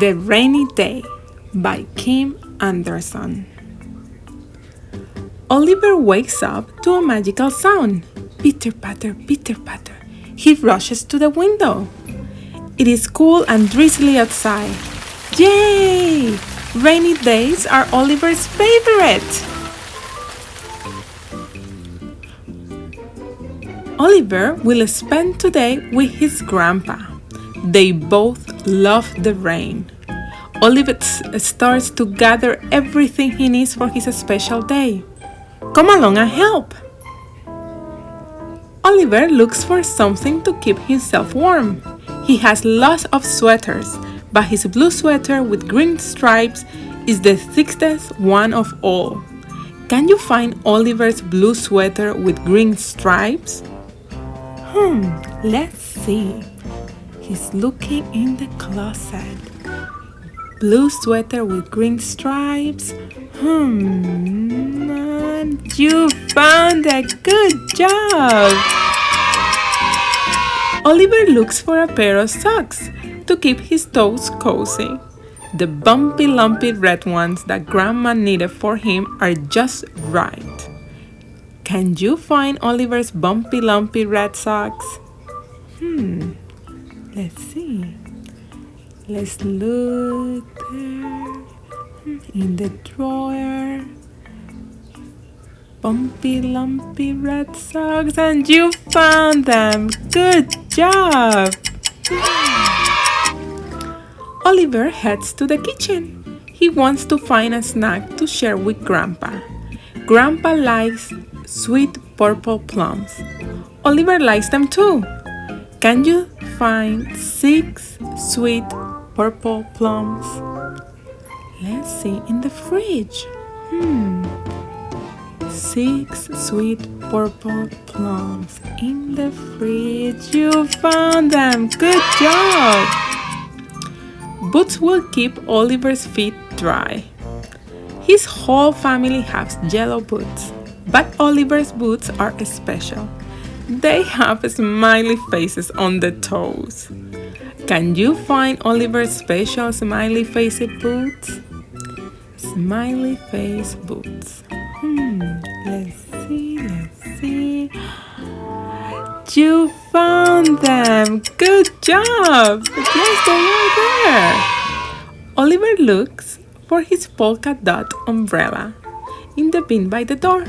The Rainy Day by Kim Anderson. Oliver wakes up to a magical sound. Pitter patter, pitter patter. He rushes to the window. It is cool and drizzly outside. Yay! Rainy days are Oliver's favorite. Oliver will spend today with his grandpa. They both love the rain. Oliver starts to gather everything he needs for his special day. Come along and help! Oliver looks for something to keep himself warm. He has lots of sweaters, but his blue sweater with green stripes is the thickest one of all. Can you find Oliver's blue sweater with green stripes? Let's see. He's looking in the closet. Blue sweater with green stripes. You found a good job! Oliver looks for a pair of socks to keep his toes cozy. The bumpy, lumpy red ones that Grandma needed for him are just right. Can you find Oliver's bumpy, lumpy red socks? Let's see. Let's look there. In the drawer. Bumpy, lumpy red socks, and you found them! Good job! Oliver heads to the kitchen. He wants to find a snack to share with Grandpa. Grandpa likes sweet purple plums. Oliver likes them too. Can you find 6 sweet purple plums? Let's see in the fridge. 6 sweet purple plums in the fridge. You found them! Good job! Boots will keep Oliver's feet dry. His whole family has yellow boots, but Oliver's boots are special. They have smiley faces on the toes. Can you find Oliver's special smiley face boots? Smiley face boots. Let's see. You found them! Good job! Yes, they are there! Oliver looks for his polka dot umbrella in the bin by the door.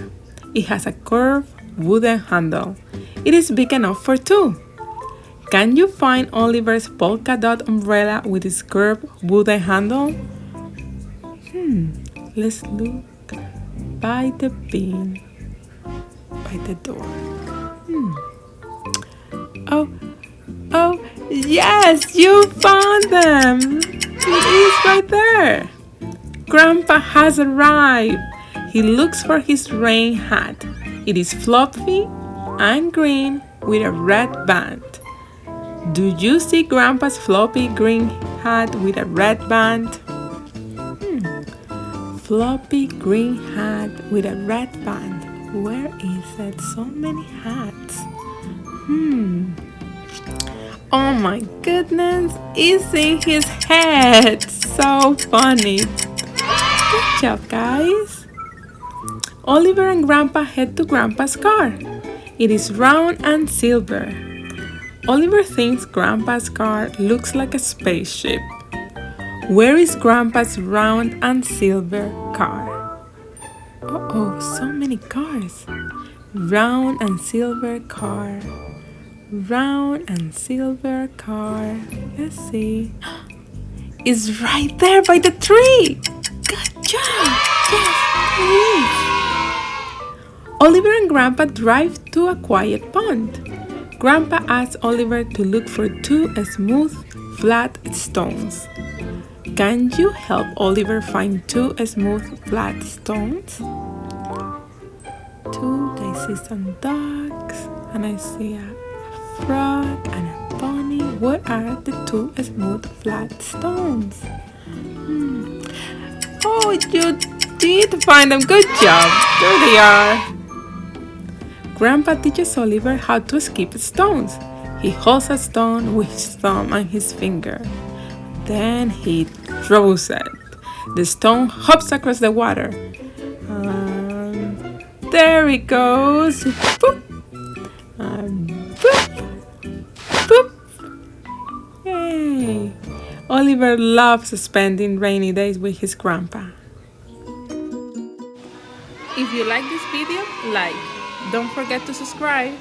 It has a curved wooden handle. It is big enough for 2. Can you find Oliver's polka dot umbrella with its curved wooden handle? Let's look by the bin, by the door. Oh, yes, you found them! It is right there. Grandpa has arrived. He looks for his rain hat. It is fluffy and green with a red band. Do you see Grandpa's floppy green hat with a red band? Floppy green hat with a red band. Where is it? So many hats. Oh my goodness, it's in his head. So funny. Good job, guys. Oliver and Grandpa head to Grandpa's car. It is round and silver. Oliver thinks Grandpa's car looks like a spaceship. Where is Grandpa's round and silver car? So many cars. Round and silver car. Round and silver car. Let's see. It's right there by the tree. Good job. Yes, it is. Oliver and Grandpa drive to a quiet pond. Grandpa asks Oliver to look for 2 smooth, flat stones. Can you help Oliver find 2 smooth, flat stones? 2, I see some ducks, and I see a frog and a bunny. What are the 2 smooth, flat stones? Oh, you did find them. Good job. There they are. Grandpa teaches Oliver how to skip stones. He holds a stone with his thumb and his finger. Then he throws it. The stone hops across the water. There it goes. Boop. Boop. Boop. Yay. Oliver loves spending rainy days with his grandpa. If you like this video, like. Don't forget to subscribe.